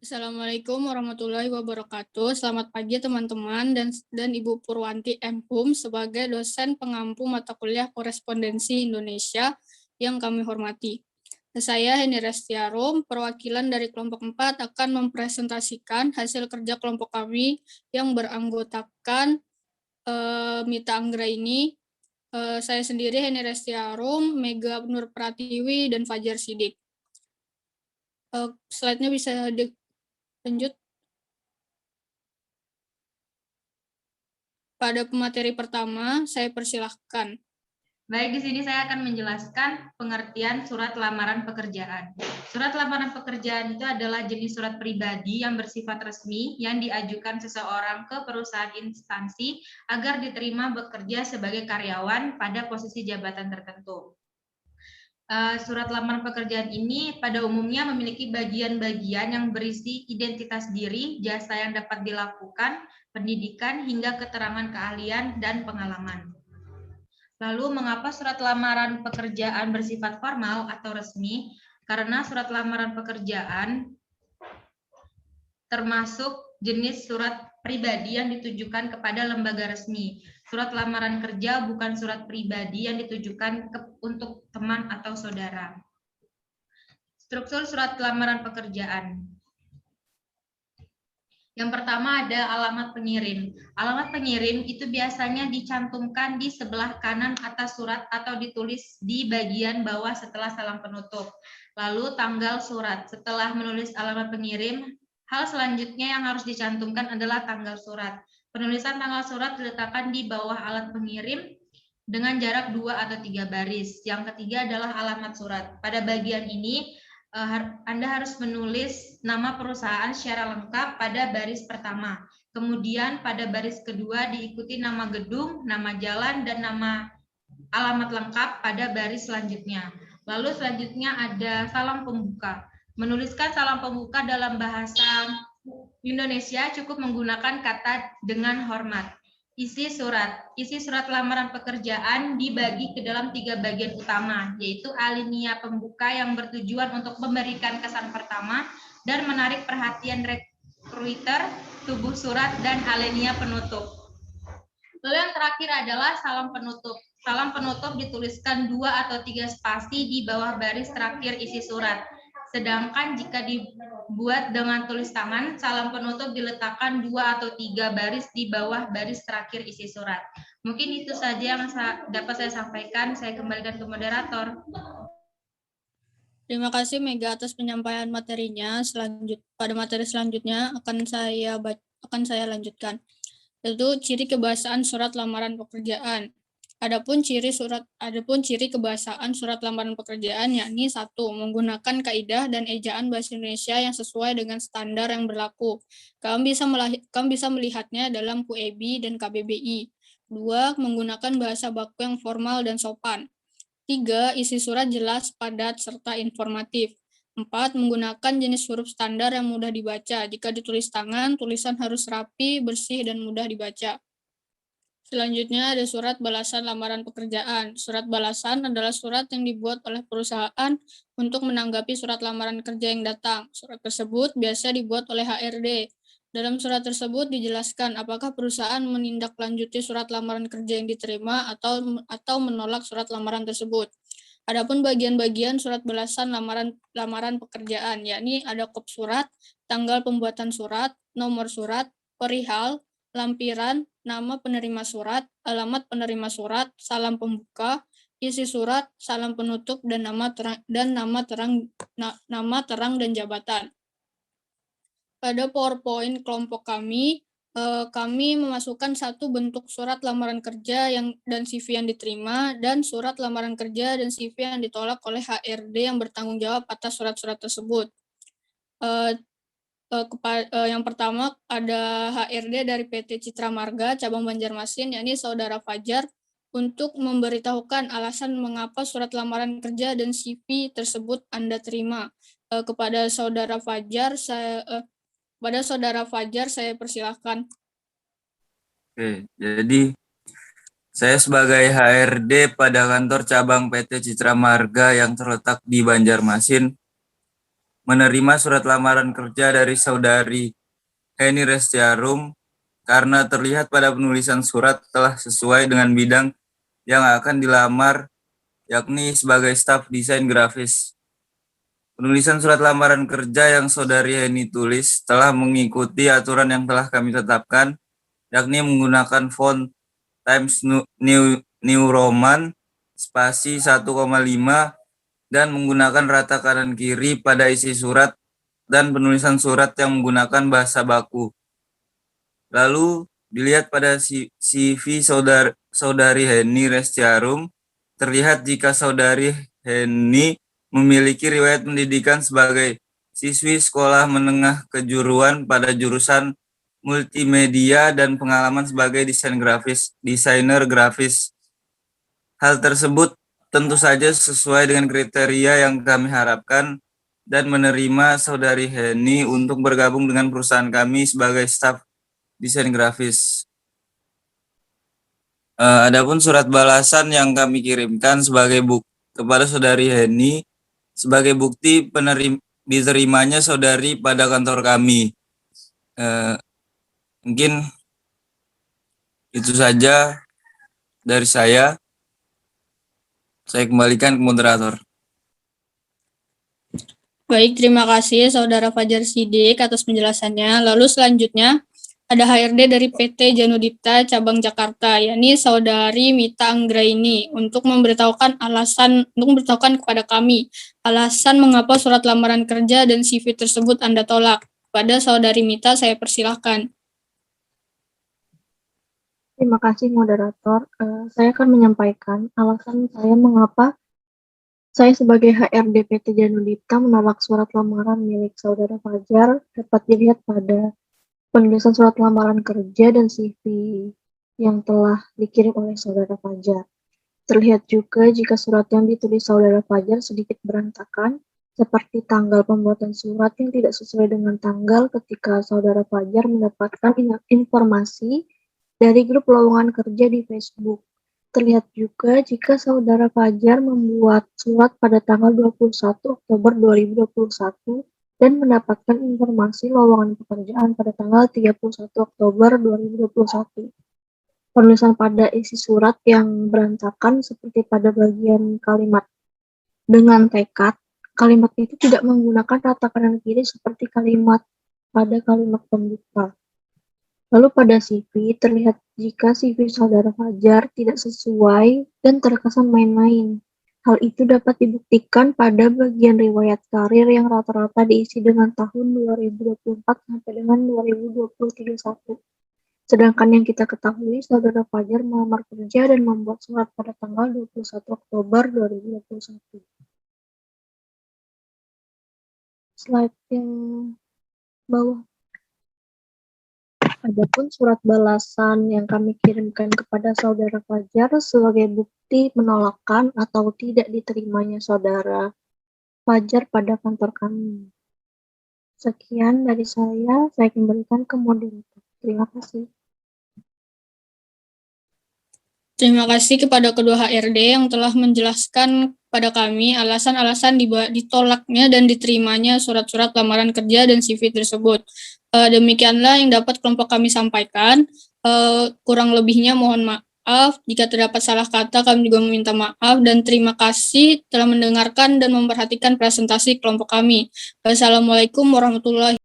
Assalamualaikum warahmatullahi wabarakatuh. Selamat pagi teman-teman dan Ibu Purwanti M. Hum sebagai dosen pengampu mata kuliah korespondensi Indonesia yang kami hormati. Saya Heni Restiarum, perwakilan dari kelompok 4 akan mempresentasikan hasil kerja kelompok kami yang beranggotakan Mita Anggraini, saya sendiri Heni Restiarum, Mega Nur Pratiwi, dan Fajar Sidik. Slide-nya bisa lanjut. Pada pemateri pertama, saya persilahkan. Baik, di sini saya akan menjelaskan pengertian surat lamaran pekerjaan. Surat lamaran pekerjaan itu adalah jenis surat pribadi yang bersifat resmi yang diajukan seseorang ke perusahaan instansi agar diterima bekerja sebagai karyawan pada posisi jabatan tertentu. Surat lamaran pekerjaan ini pada umumnya memiliki bagian-bagian yang berisi identitas diri, jasa yang dapat dilakukan, pendidikan, hingga keterangan keahlian dan pengalaman. Lalu, mengapa surat lamaran pekerjaan bersifat formal atau resmi? Karena surat lamaran pekerjaan termasuk jenis surat pribadi yang ditujukan kepada lembaga resmi. Surat lamaran kerja bukan surat pribadi yang ditujukan untuk teman atau saudara. Struktur surat lamaran pekerjaan. Yang pertama ada alamat pengirim. Alamat pengirim itu biasanya dicantumkan di sebelah kanan atas surat atau ditulis di bagian bawah setelah salam penutup. Lalu tanggal surat. Setelah menulis alamat pengirim, hal selanjutnya yang harus dicantumkan adalah tanggal surat. Penulisan tanggal surat diletakkan di bawah alat pengirim dengan jarak 2 atau 3 baris. Yang ketiga adalah alamat surat. Pada bagian ini, Anda harus menulis nama perusahaan secara lengkap pada baris pertama. Kemudian pada baris kedua diikuti nama gedung, nama jalan, dan nama alamat lengkap pada baris selanjutnya. Lalu selanjutnya ada salam pembuka. Menuliskan salam pembuka dalam bahasa Indonesia cukup menggunakan kata dengan hormat. Isi surat lamaran pekerjaan dibagi ke dalam 3 bagian utama, yaitu alinea pembuka yang bertujuan untuk memberikan kesan pertama dan menarik perhatian rekruiter, tubuh surat, dan alinea penutup. Lalu yang terakhir adalah salam penutup. Salam penutup dituliskan 2 atau 3 spasi di bawah baris terakhir isi surat. Sedangkan jika dibuat dengan tulis tangan, salam penutup diletakkan 2 atau 3 baris di bawah baris terakhir isi surat. Mungkin itu saja yang dapat saya sampaikan. Saya kembalikan ke moderator. Terima kasih Mega atas penyampaian materinya. Pada materi selanjutnya akan saya lanjutkan, yaitu ciri kebahasaan surat lamaran pekerjaan. Adapun ciri kebahasaan surat lamaran pekerjaan yakni 1. Menggunakan kaidah dan ejaan bahasa Indonesia yang sesuai dengan standar yang berlaku. Kami bisa melihatnya dalam QEB dan KBBI. 2. Menggunakan bahasa baku yang formal dan sopan. 3. Isi surat jelas, padat, serta informatif. 4. Menggunakan jenis huruf standar yang mudah dibaca. Jika ditulis tangan, tulisan harus rapi, bersih, dan mudah dibaca. Selanjutnya ada surat balasan lamaran pekerjaan. Surat balasan adalah surat yang dibuat oleh perusahaan untuk menanggapi surat lamaran kerja yang datang. Surat tersebut biasa dibuat oleh HRD. Dalam surat tersebut dijelaskan apakah perusahaan menindaklanjuti surat lamaran kerja yang diterima atau menolak surat lamaran tersebut. Adapun bagian-bagian surat balasan lamaran pekerjaan, yakni ada kop surat, tanggal pembuatan surat, nomor surat, perihal, lampiran, nama penerima surat, alamat penerima surat, salam pembuka, isi surat, salam penutup, dan nama terang dan jabatan. Pada PowerPoint kelompok kami memasukkan 1 bentuk surat lamaran kerja dan CV yang diterima, dan surat lamaran kerja dan CV yang ditolak oleh HRD yang bertanggung jawab atas surat-surat tersebut. Yang pertama ada HRD dari PT Citra Marga cabang Banjarmasin, yakni Saudara Fajar, untuk memberitahukan alasan mengapa surat lamaran kerja dan CV tersebut Anda terima. Kepada Saudara Fajar saya persilahkan. Oke, jadi saya sebagai HRD pada kantor cabang PT Citra Marga yang terletak di Banjarmasin menerima surat lamaran kerja dari saudari Heni Restiarum karena terlihat pada penulisan surat telah sesuai dengan bidang yang akan dilamar, yakni sebagai staf desain grafis. Penulisan surat lamaran kerja yang saudari Heni tulis telah mengikuti aturan yang telah kami tetapkan, yakni menggunakan font Times New Roman spasi 1,5 dan menggunakan rata kanan kiri pada isi surat dan penulisan surat yang menggunakan bahasa baku. Lalu dilihat pada CV saudari Heni Restiarum, terlihat jika saudari Heni memiliki riwayat pendidikan sebagai siswi sekolah menengah kejuruan pada jurusan multimedia dan pengalaman sebagai desainer grafis. Hal tersebut tentu saja sesuai dengan kriteria yang kami harapkan dan menerima saudari Heni untuk bergabung dengan perusahaan kami sebagai staf desain grafis. Adapun surat balasan yang kami kirimkan sebagai kepada saudari Heni sebagai bukti diterimanya saudari pada kantor kami. Mungkin itu saja dari saya. Saya kembalikan ke moderator. Baik, terima kasih Saudara Fajar Siddiq atas penjelasannya. Lalu selanjutnya ada HRD dari PT Janudipta Cabang Jakarta, yakni Saudari Mita Anggraini, untuk memberitahukan kepada kami alasan mengapa surat lamaran kerja dan CV tersebut Anda tolak. Pada Saudari Mita, saya persilahkan. Terima kasih moderator. Saya akan menyampaikan alasan saya mengapa saya sebagai HRD PT Janudipta menolak surat lamaran milik Saudara Fajar. Dapat dilihat pada penulisan surat lamaran kerja dan CV yang telah dikirim oleh Saudara Fajar. Terlihat juga jika surat yang ditulis Saudara Fajar sedikit berantakan, seperti tanggal pembuatan surat yang tidak sesuai dengan tanggal ketika Saudara Fajar mendapatkan informasi dari grup lowongan kerja di Facebook. Terlihat juga jika Saudara Fajar membuat surat pada tanggal 21 Oktober 2021 dan mendapatkan informasi lowongan pekerjaan pada tanggal 31 Oktober 2021. Penulisan pada isi surat yang berantakan seperti pada bagian kalimat dengan tekad, kalimat itu tidak menggunakan rata kanan kiri seperti kalimat pada kalimat pembuka. Lalu pada CV, terlihat jika CV Saudara Fajar tidak sesuai dan terkesan main-main. Hal itu dapat dibuktikan pada bagian riwayat karir yang rata-rata diisi dengan tahun 2024 sampai dengan 2021. Sedangkan yang kita ketahui, Saudara Fajar melamar kerja dan membuat surat pada tanggal 21 Oktober 2021. Slide yang bawah. Adapun surat balasan yang kami kirimkan kepada Saudara Fajar sebagai bukti penolakan atau tidak diterimanya Saudara Fajar pada kantor kami. Sekian dari saya kembalikan ke moderator. Terima kasih. Terima kasih kepada kedua HRD yang telah menjelaskan kepada kami alasan-alasan ditolaknya dan diterimanya surat-surat lamaran kerja dan CV tersebut. Demikianlah yang dapat kelompok kami sampaikan. Kurang lebihnya mohon maaf. Jika terdapat salah kata, kami juga meminta maaf dan terima kasih telah mendengarkan dan memperhatikan presentasi kelompok kami. Wassalamualaikum warahmatullahi